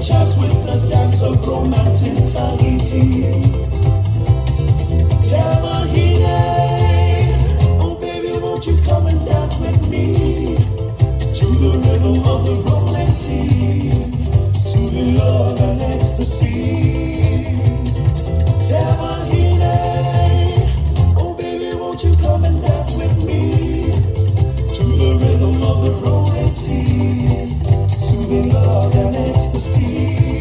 Church with the dance of romance in Tahiti. Tahitian, oh baby, won't you come and dance with me to the rhythm of the rolling sea, to the love and ecstasy. Tahitian, oh baby, won't you come and dance with me to the rhythm of the rolling sea, to the love and ecstasy.